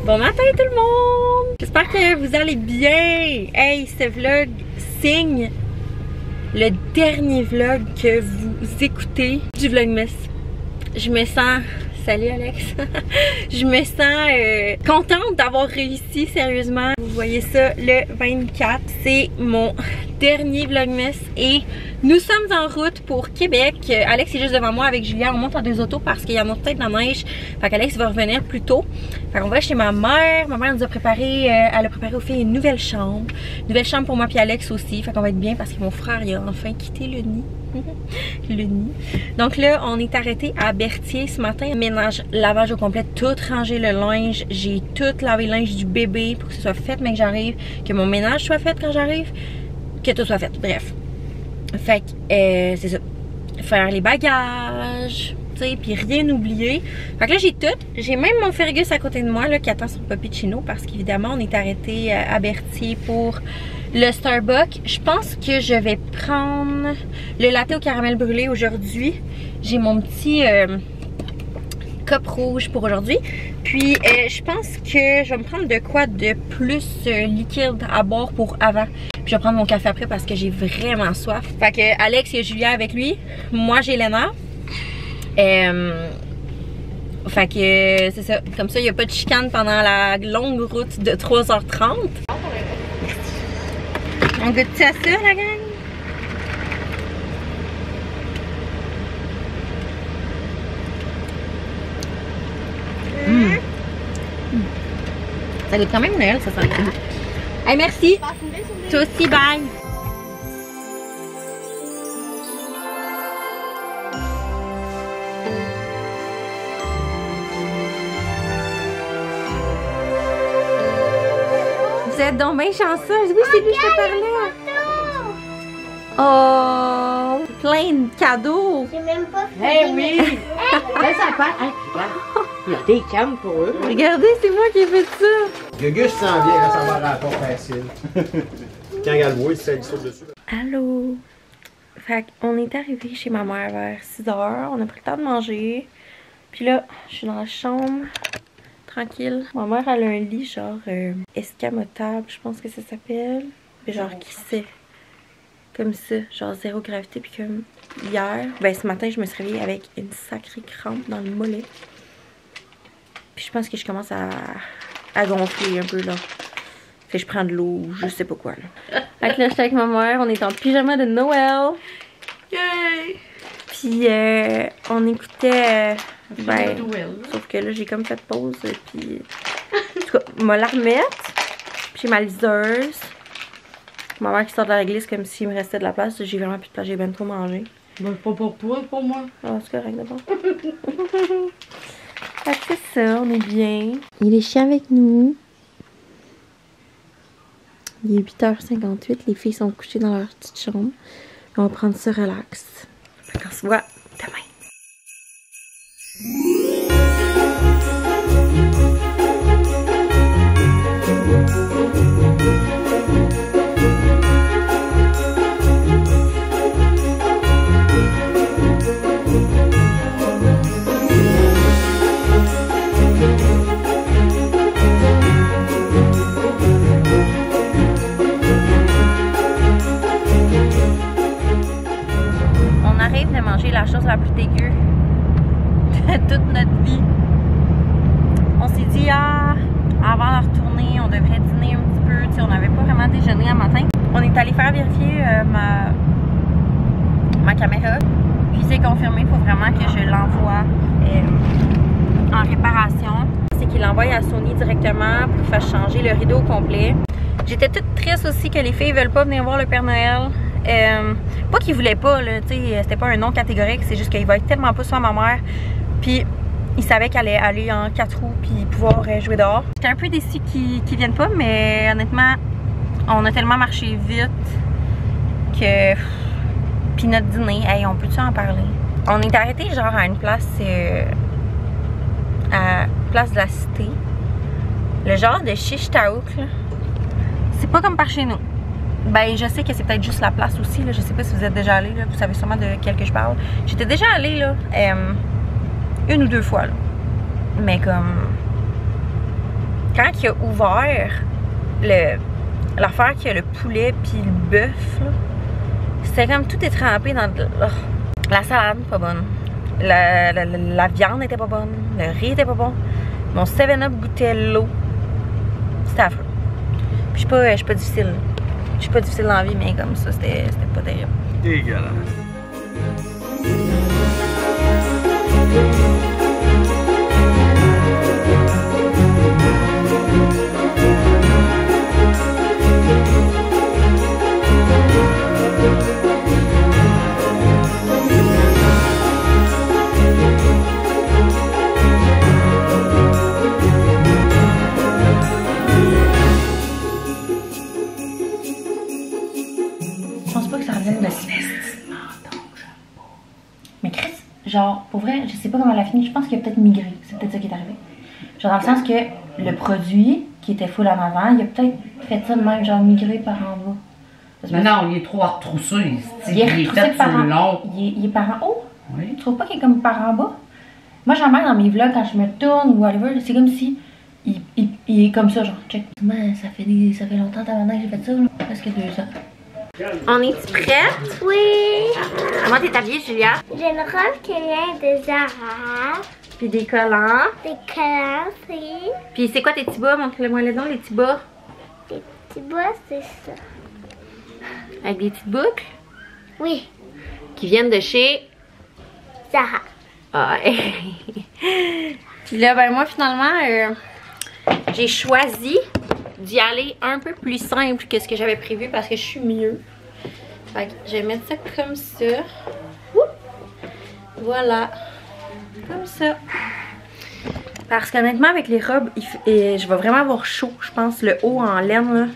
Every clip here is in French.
Bon matin tout le monde! J'espère que vous allez bien! Hey, ce vlog signe le dernier vlog que vous écoutez du Vlogmas. Je me sens... Salut Alex! Je me sens contente d'avoir réussi, sérieusement. Vous voyez ça, le 24. C'est mon dernier Vlogmas et nous sommes en route pour Québec. Alex est juste devant moi avec Julia. On monte en 2 autos parce qu'il y a peut-être de la neige. Fait qu'Alex va revenir plus tôt. Fait qu'on va chez ma mère. Ma mère nous a préparé, elle a préparé aux filles une nouvelle chambre. Une nouvelle chambre pour moi puis Alex aussi. Fait qu'on va être bien parce que mon frère il a enfin quitté le nid. Le nid. Donc là, on est arrêté à Berthier ce matin. Ménage, lavage au complet, tout rangé le linge. J'ai tout lavé le linge du bébé pour que ce soit fait, mais que j'arrive. Que mon ménage soit fait quand j'arrive. Que tout soit fait. Bref. Fait que c'est ça. Faire les bagages. Tu sais, puis rien oublier. Fait que là, j'ai tout. J'ai même mon Fergus à côté de moi là, qui attend son Puppicino parce qu'évidemment, on est arrêté à Berthier pour le Starbucks. Je pense que je vais prendre le latte au caramel brûlé aujourd'hui. J'ai mon petit cup rouge pour aujourd'hui. Puis je pense que je vais me prendre de quoi de plus liquide à boire pour avant. Puis je vais prendre mon café après parce que j'ai vraiment soif. Fait que Alex et Julia avec lui. Moi j'ai Léna. Fait que c'est ça. Comme ça il n'y a pas de chicane pendant la longue route de 3h30. On goûte à ça, la gang? Ça goûte quand même Noël, ça sent bien. Hey, merci! Toi aussi, bye! Vous êtes donc bien chanceuse. Oui, c'est lui que je te parlais. Oh, plein de cadeaux. J'ai même pas fait. Eh oui! Ça part. Hey, regarde, il y a des cams pour eux. Regardez, c'est moi qui ai fait ça. Gugus sent bien quand ça va à la porte facile. Quand il y a le bois, il saute dessus. Allô? Fait qu'on est arrivé chez ma mère vers 6h. On a pris le temps de manger. Puis là, je suis dans la chambre. Tranquille. Ma mère, elle a un lit genre escamotable, je pense que ça s'appelle. Genre qui sait. Comme ça, genre zéro gravité. Puis comme hier, ben ce matin, je me suis réveillée avec une sacrée crampe dans le mollet. Puis je pense que je commence à gonfler un peu là. Fait que je prends de l'eau, je sais pas quoi là. Fait que là, j'étais avec ma mère, on est en pyjama de Noël. Yay! Puis on écoutait... ben, sauf que là, j'ai comme fait pause. Puis... en tout cas, ma larmette. Puis j'ai ma liseuse. Ma mère qui sort de la réglisse comme s'il me restait de la place. J'ai vraiment plus de place, j'ai bien trop mangé. Ben, pas pour toi, pour moi. Ah, c'est correct d'abord. Fait que c'est ça, on est bien. Il est chiant avec nous. Il est 8h58, les filles sont couchées dans leur petite chambre. On va prendre ça relax. Fait qu'on se voit demain. De manger la chose la plus dégueu de toute notre vie. On s'est dit avant de retourner, on devrait dîner un petit peu. T'sais, on n'avait pas vraiment déjeuné un matin. On est allé faire vérifier ma caméra. Puis c'est confirmé, il faut vraiment que je l'envoie en réparation. c'est qu'il l'envoie à Sony directement pour qu'il fasse changer le rideau au complet. J'étais toute triste aussi que les filles veulent pas venir voir le Père Noël. Pas qu'ils voulaient pas, là, tu sais, c'était pas un non catégorique, c'est juste qu'il va être tellement pas sur ma mère. Puis il savait qu'elle allait aller en 4 roues puis pouvoir jouer dehors. J'étais un peu déçue qu'ils viennent pas, mais honnêtement, on a tellement marché vite que... Puis notre dîner, hey, on peut-tu en parler? On est arrêté genre à une place, à Place de la Cité. Le genre de Chiche Taouk, là. C'est pas comme par chez nous. Ben, je sais que c'est peut-être juste la place aussi, là. Je sais pas si vous êtes déjà allé, là. Vous savez sûrement de quel que je parle. J'étais déjà allée, là, 1 ou 2 fois, là. Mais comme... Quand il a ouvert l'affaire qu'il y a le poulet puis le bœuf, là, c'était comme tout est trempé dans... La salade, pas bonne. La viande était pas bonne. Le riz était pas bon. Mon 7-Up goûtait l'eau. C'était affreux. Puis je suis pas difficile. Je suis pas difficile dans la vie, mais comme ça, c'était pas terrible. Dégueulasse. Genre, pour vrai, je sais pas comment elle a fini, je pense qu'il a peut-être migré, c'est peut-être ça qui est arrivé. Genre dans le sens que le produit qui était full en avant, il a peut-être fait ça de même, genre migré par en bas. Mais non, il est trop retroussé. Il est retroussé par en long. Il est par en haut? Oui. Tu trouves pas qu'il est comme par en bas? Moi j'en mets dans mes vlogs quand je me tourne ou whatever, c'est comme si il est comme ça, genre check. Ça fait longtemps que j'ai fait ça, là. Presque 2 ans. On est-tu prête? Oui. Comment t'es habillée, Julia? J'ai une robe qui vient de Zara. Puis des collants. Des collants, oui. Puis c'est quoi tes petits bas? Montre-le-moi les noms, les petits bas. Les petits bas, c'est ça. Avec des petites boucles? Oui. Qui viennent de chez... Zara. Ah, puis là, ben moi, finalement, j'ai choisi d'y aller un peu plus simple que ce que j'avais prévu parce que je suis mieux. Fait que je vais mettre ça comme ça. Ouh! Voilà. Comme ça. Parce qu'honnêtement, avec les robes, je vais vraiment avoir chaud. Je pense le haut en laine, là.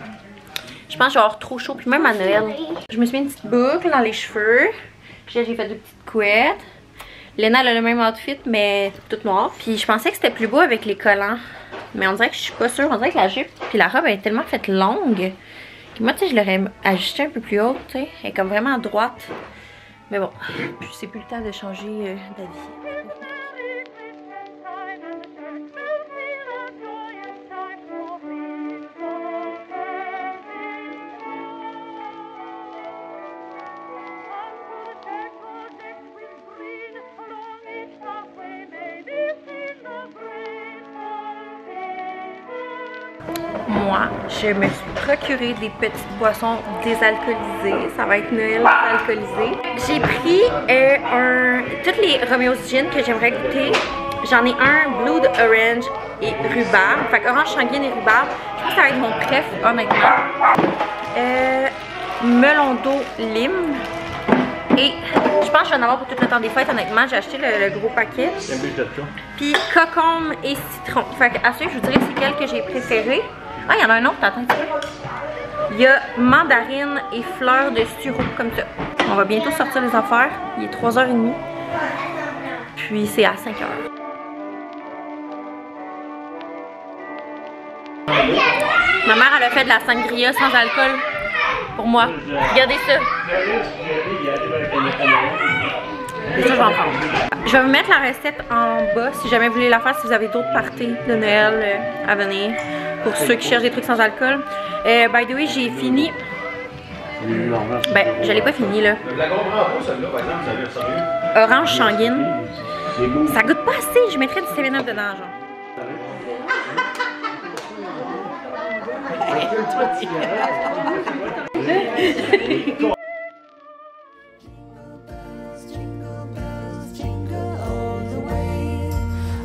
Je pense que je vais avoir trop chaud. Puis même à Noël. Je me suis mis une petite boucle dans les cheveux. Puis là, j'ai fait 2 petites couettes. Léna, elle a le même outfit, mais toute noire. Puis je pensais que c'était plus beau avec les collants. Mais on dirait que je suis pas sûre. On dirait que la jupe puis la robe elle est tellement faite longue. Puis moi, tu sais, je l'aurais ajustée un peu plus haute, tu sais. Elle est comme vraiment à droite. Mais bon, c'est plus le temps de changer d'avis. Moi, je me suis procuré des petites boissons désalcoolisées. Ça va être Noël désalcoolisé. J'ai pris toutes les Romeo's Gin que j'aimerais goûter. J'en ai un Blood Orange et rhubarbe. Fait orange sanguine et rhubarbe. Je pense que ça va être mon préf, honnêtement. Melon d'eau lime. Et je pense que je vais en avoir pour tout le temps des fêtes, honnêtement. J'ai acheté le gros paquet. Puis cocombe et citron. Fait à ce je vous dirais c'est quel que j'ai préféré. Ah, il y en a un autre, attends un petit peu. Il y a mandarine et fleurs de sureau, comme ça. On va bientôt sortir les affaires. Il est 3h30. Puis c'est à 5h. Ma mère, elle a fait de la sangria sans alcool pour moi. Regardez ça. Et ça, je vais en prendre. Je vais vous mettre la recette en bas si jamais vous voulez la faire, si vous avez d'autres parties de Noël à venir. Pour ceux qui cherchent des trucs sans alcool. By the way, j'ai fini. Ben, je l'ai pas fini là. Orange sanguine. Ça goûte pas assez. Je mettrais du 7-Up dedans, genre.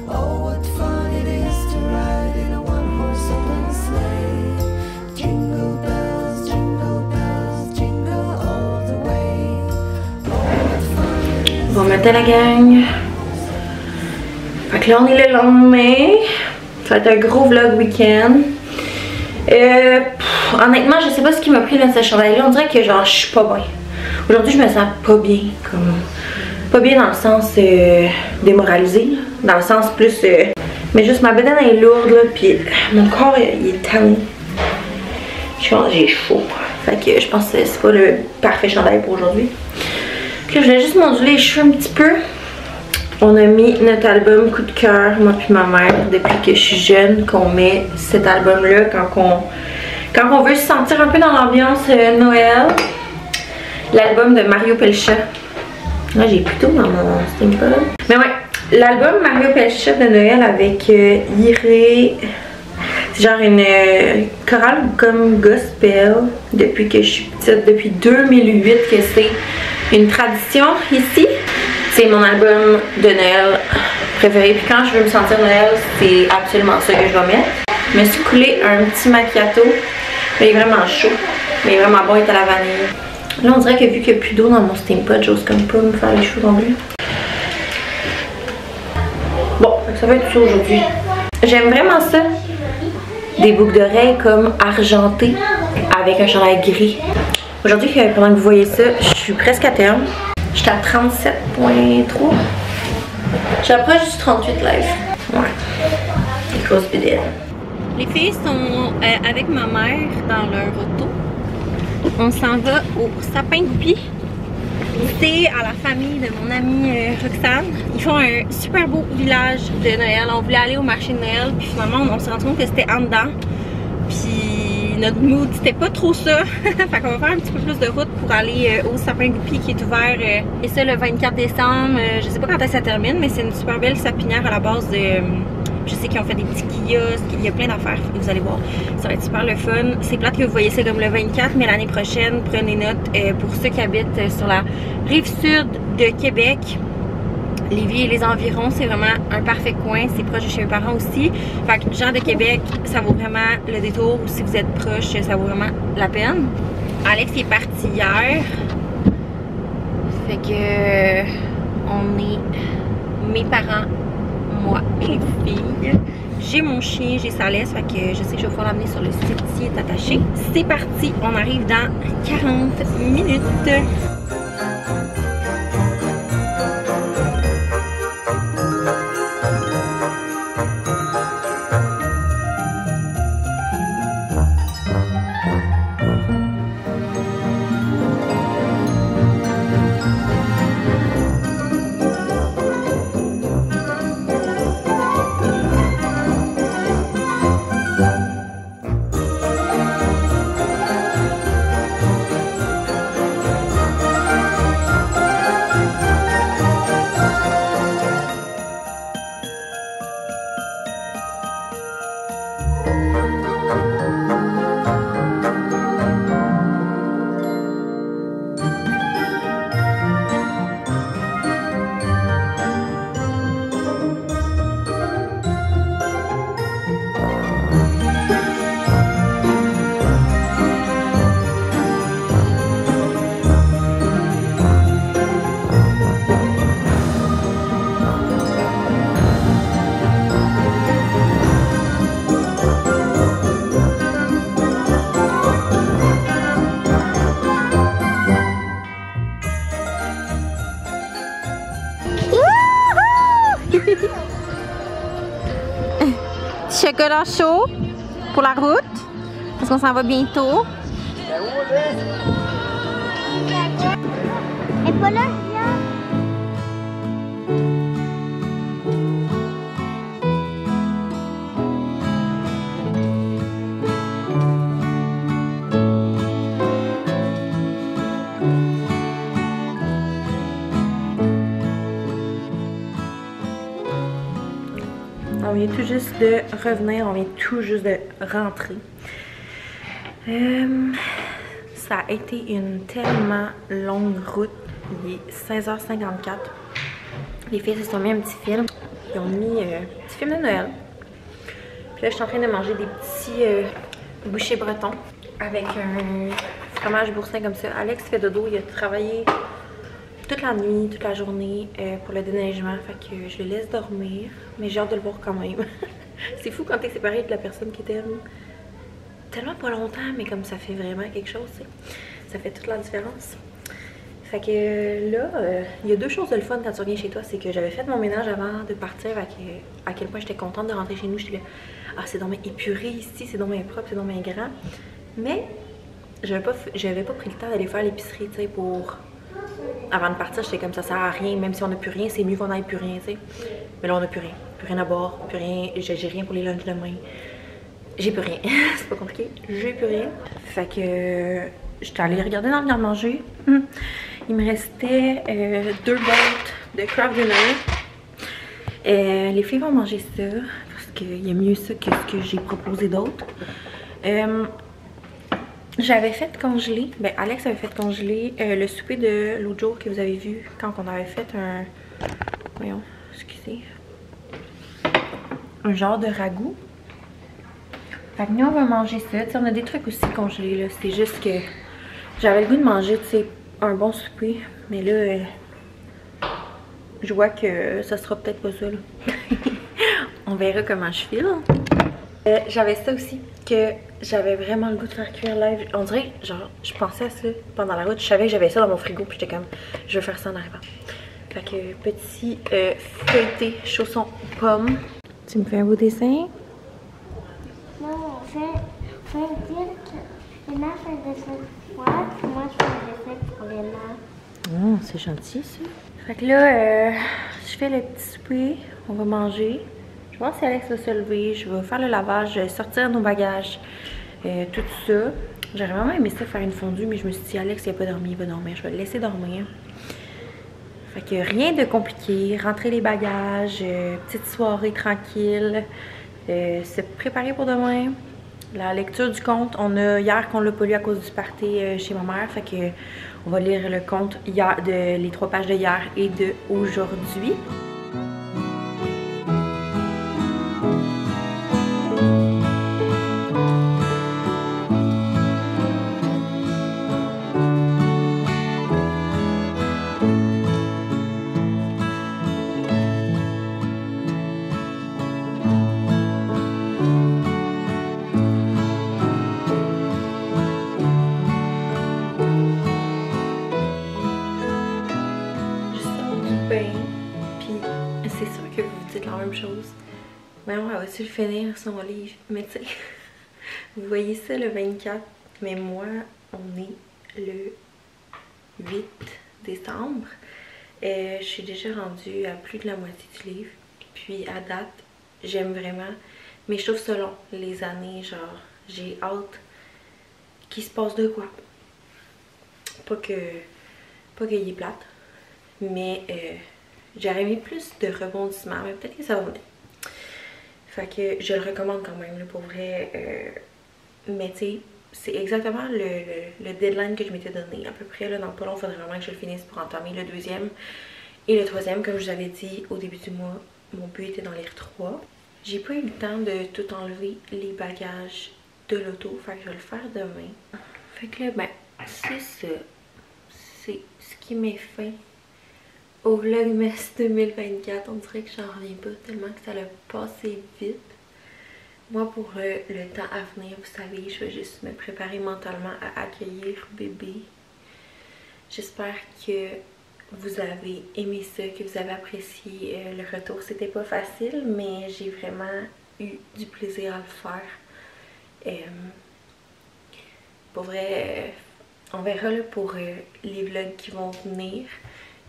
Oh, what fun it is to matin la gang. Fait que là on est le lendemain. Ça va être un gros vlog week-end. Honnêtement je sais pas ce qui m'a pris dans cette chandail là. On dirait que genre je suis pas bien. Aujourd'hui je me sens pas bien. Comme pas bien dans le sens démoralisé. Là. Dans le sens plus mais juste ma bedaine est lourde là. Puis mon corps il est tanné. J'ai chaud. Fait que je pense que c'est pas le parfait chandail pour aujourd'hui. Puis là, je voulais juste m'onduler les cheveux un petit peu. On a mis notre album coup de cœur, moi puis ma mère, depuis que je suis jeune, qu'on met cet album-là quand on veut se sentir un peu dans l'ambiance Noël. L'album de Mario Pelcha. Là, j'ai plutôt dans mon Steampod. Mais ouais, l'album Mario Pelcha de Noël avec Iré. C'est genre une chorale comme gospel depuis que je suis petite, depuis 2008 que c'est une tradition ici. C'est mon album de Noël préféré. Puis quand je veux me sentir Noël, c'est absolument ça que je vais mettre. Je me suis coulé un petit macchiato. Il est vraiment chaud. Mais il est vraiment bon, il est à la vanille. Là, on dirait que vu qu'il n'y a plus d'eau dans mon Steampod, j'ose comme pas me faire les cheveux non plus. Bon, ça va être tout aujourd'hui. J'aime vraiment ça. Des boucles d'oreilles comme argentées avec un chandail gris. Aujourd'hui, pendant que vous voyez ça, je suis presque à terme. Je suis à 37.3. J'approche du 38 live. Ouais. Grosse bidette. Les filles sont avec ma mère dans leur auto. On s'en va au Sapin Goupil. C'est à la famille de mon amie Roxane. Ils font un super beau village de Noël. On voulait aller au marché de Noël, puis finalement on s'est rendu compte que c'était en dedans. Puis notre mood c'était pas trop ça. Fait qu'on va faire un petit peu plus de route pour aller au Sapin Goupil qui est ouvert. Et ça le 24 décembre. Je sais pas quand ça termine, mais c'est une super belle sapinière à la base de... Je sais qu'ils ont fait des petits kiosques, il y a plein d'affaires, vous allez voir, ça va être super le fun. C'est plate que vous voyez ça comme le 24, mais l'année prochaine, prenez note pour ceux qui habitent sur la rive sud de Québec. Lévis et les environs, c'est vraiment un parfait coin, c'est proche de chez mes parents aussi. Fait que gens de Québec, ça vaut vraiment le détour, ou si vous êtes proche, ça vaut vraiment la peine. Alex est parti hier, fait que on est mes parents, moi et les filles. J'ai mon chien, j'ai sa laisse, fait que je sais que je vais pouvoir l'amener sur le site qui est attaché. C'est parti, on arrive dans 40 minutes. Chocolat chaud pour la route, parce qu'on s'en va bientôt. Et pas là, On vient tout juste de revenir, on vient tout juste de rentrer. Ça a été une tellement longue route. Il est 16h54. Les filles se sont mis un petit film. Ils ont mis un petit film de Noël. Puis là, je suis en train de manger des petits bouchées bretons avec un fromage boursin comme ça. Alex fait dodo, il a travaillé toute la nuit, toute la journée pour le déneigement. Fait que je le laisse dormir. Mais j'ai hâte de le voir quand même. C'est fou quand t'es séparé de la personne qui t'aime. Tellement pas longtemps, mais comme ça fait vraiment quelque chose, t'sais. Ça fait toute la différence. Fait que là, il y a deux choses de le fun quand tu reviens chez toi. C'est que j'avais fait mon ménage avant de partir. À quel point j'étais contente de rentrer chez nous. J'étais là, ah c'est donc bien épuré ici, c'est donc bien propre, c'est donc bien grand. Mais j'avais pas pris le temps d'aller faire l'épicerie, tu sais, pour... Avant de partir, j'étais comme ça sert à rien. Même si on n'a plus rien, c'est mieux qu'on n'ait plus rien, tu sais. Mais là, on n'a plus rien. Plus rien à boire, plus rien. J'ai rien pour les lunchs demain. J'ai plus rien. C'est pas compliqué. J'ai plus rien. Fait que j'étais allée regarder dans le garde-manger. Il me restait 2 boîtes de Kraft Dinner. Les filles vont manger ça parce qu'il y a mieux ça que ce que j'ai proposé d'autre. J'avais fait congeler, ben Alex avait fait congeler le souper de l'autre jour que vous avez vu quand on avait fait un... Voyons, excusez. Un genre de ragoût. Fait que nous on va manger ça. T'sais, on a des trucs aussi congelés là. C'est juste que j'avais le goût de manger, tu sais, un bon souper. Mais là, je vois que ça sera peut-être pas ça là. On verra comment je file. J'avais ça aussi, que j'avais vraiment le goût de faire cuire live. On dirait, genre, je pensais à ça pendant la route. Je savais que j'avais ça dans mon frigo, puis j'étais comme, je vais faire ça en arrivant. Fait que petit feuilleté chausson pomme. Tu me fais un beau dessin? Non, je vais dire que les mains font des dessins pour moi, puis moi je fais des dessins pour les mains. Oh, c'est gentil ça. Fait que là, je fais le petit souper, on va manger. Je pense que Alex va se lever, je vais faire le lavage, sortir nos bagages, tout ça. J'aurais vraiment aimé ça faire une fondue, mais je me suis dit, Alex, il n'a pas dormi, il va dormir. Je vais le laisser dormir. Fait que rien de compliqué. Rentrer les bagages, petite soirée tranquille, se préparer pour demain. La lecture du conte, on a hier qu'on l'a pas lu à cause du party chez ma mère. Fait que on va lire le conte hier, les 3 pages de hier et de aujourd'hui. C'est sûr que vous vous dites la même chose. Mais on va aussi le finir son livre. Mais tu sais, vous voyez ça le 24. Mais moi, on est le 8 décembre. Je suis déjà rendue à plus de la moitié du livre. Puis à date, j'aime vraiment. Mais je trouve ça long, les années. Genre, j'ai hâte qu'il se passe de quoi. Pas qu'il est plate. Mais j'aurais aimé plus de rebondissements, mais peut-être que ça va venir. Fait que je le recommande quand même, là, pour vrai. Mais tu sais, c'est exactement le deadline que je m'étais donné. À peu près, là, dans pas long, il faudrait vraiment que je le finisse pour entamer le 2e et le 3e. Comme je vous avais dit au début du mois, mon but était d'en lire 3. J'ai pas eu le temps de tout enlever les bagages de l'auto, fait que je vais le faire demain. Fait que là, ben, c'est ça. C'est ce qui met fin au Vlogmas 2024. On dirait que j'en reviens pas tellement que ça l'a passé vite. Moi, pour le temps à venir, vous savez, je vais juste me préparer mentalement à accueillir bébé. J'espère que vous avez aimé ça, que vous avez apprécié le retour. C'était pas facile, mais j'ai vraiment eu du plaisir à le faire. Pour vrai, on verra là, pour les vlogs qui vont venir.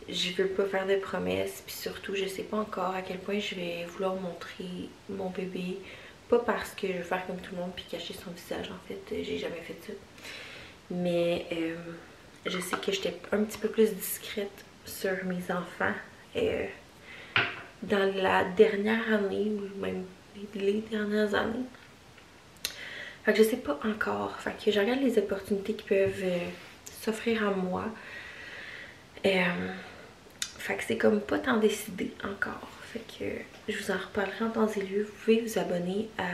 Je veux pas faire de promesses, puis surtout je sais pas encore à quel point je vais vouloir montrer mon bébé. Pas parce que je veux faire comme tout le monde puis cacher son visage, en fait, j'ai jamais fait ça. Mais je sais que j'étais un petit peu plus discrète sur mes enfants dans la dernière année, ou même les dernières années. Fait que je sais pas encore, fait que je regarde les opportunités qui peuvent s'offrir à moi. Fait que c'est comme pas tant décidé encore. Fait que je vous en reparlerai en temps et lieu. Vous pouvez vous abonner à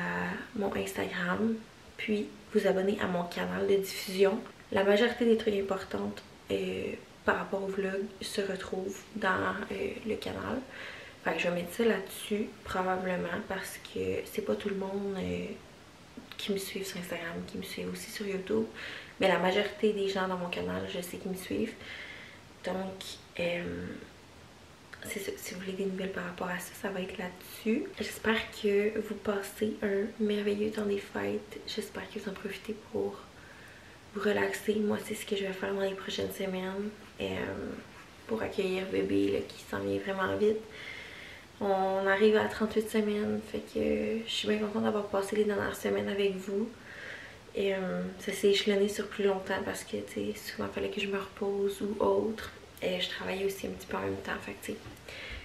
mon Instagram, puis vous abonner à mon canal de diffusion. La majorité des trucs importants par rapport au vlog se retrouve dans le canal. Fait que je vais mettre ça là-dessus probablement parce que c'est pas tout le monde qui me suivent sur Instagram, qui me suivent aussi sur YouTube. Mais la majorité des gens dans mon canal, je sais qu'ils me suivent. Donc, c'est ça. Si vous voulez des nouvelles par rapport à ça, ça va être là-dessus. J'espère que vous passez un merveilleux temps des fêtes. J'espère que vous en profitez pour vous relaxer. Moi, c'est ce que je vais faire dans les prochaines semaines. Pour accueillir bébé là, qui s'en vient vraiment vite. On arrive à 38 semaines, fait que je suis bien contente d'avoir passé les dernières semaines avec vous. Et ça s'est échelonné sur plus longtemps parce que souvent il fallait que je me repose ou autre. Et je travaillais aussi un petit peu en même temps, fait que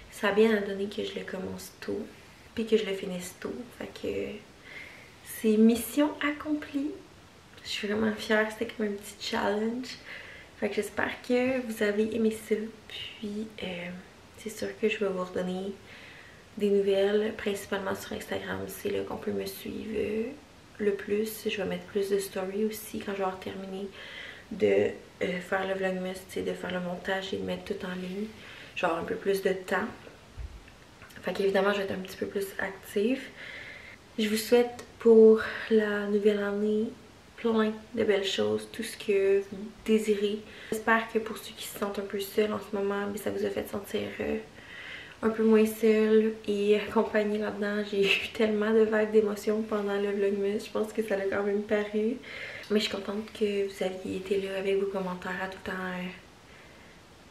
ça a bien donné que je le commence tôt, puis que je le finisse tôt. Fait que c'est mission accomplie. Je suis vraiment fière, c'était comme un petit challenge. Fait que j'espère que vous avez aimé ça. Puis c'est sûr que je vais vous redonner des nouvelles, principalement sur Instagram. C'est là qu'on peut me suivre le plus. Je vais mettre plus de stories aussi quand je vais avoir terminé de faire le vlogmas, de faire le montage et de mettre tout en ligne. Je vais avoir un peu plus de temps. Fait qu'évidemment, je vais être un petit peu plus active. Je vous souhaite pour la nouvelle année plein de belles choses, tout ce que vous désirez. J'espère que pour ceux qui se sentent un peu seuls en ce moment, ça vous a fait sentir un peu moins seul et accompagné là-dedans. J'ai eu tellement de vagues d'émotions pendant le vlogmas, je pense que ça l'a quand même paru. Mais je suis contente que vous aviez été là avec vos commentaires à tout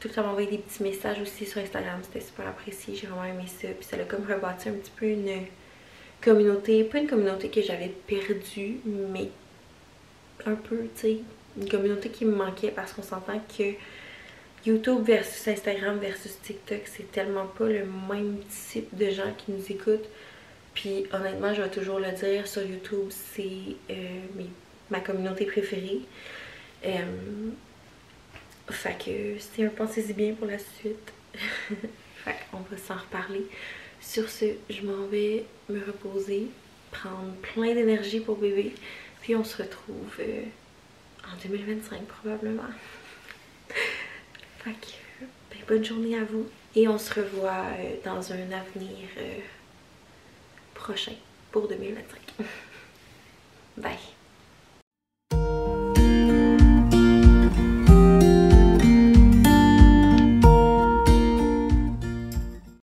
le temps m'envoyer des petits messages aussi sur Instagram, c'était super apprécié, j'ai vraiment aimé ça. Puis ça a comme rebâti un petit peu une communauté, pas une communauté que j'avais perdue, mais un peu, tu sais, une communauté qui me manquait parce qu'on s'entend que YouTube versus Instagram versus TikTok, c'est tellement pas le même type de gens qui nous écoutent. Puis honnêtement, je vais toujours le dire, sur YouTube, c'est ma communauté préférée. Fait que c'est un pensez-y bien pour la suite. Fait qu'on va s'en reparler. Sur ce, je m'en vais me reposer, prendre plein d'énergie pour bébé. Puis on se retrouve en 2025 probablement. Fait que, bonne journée à vous. Et on se revoit dans un avenir prochain pour 2025. Bye!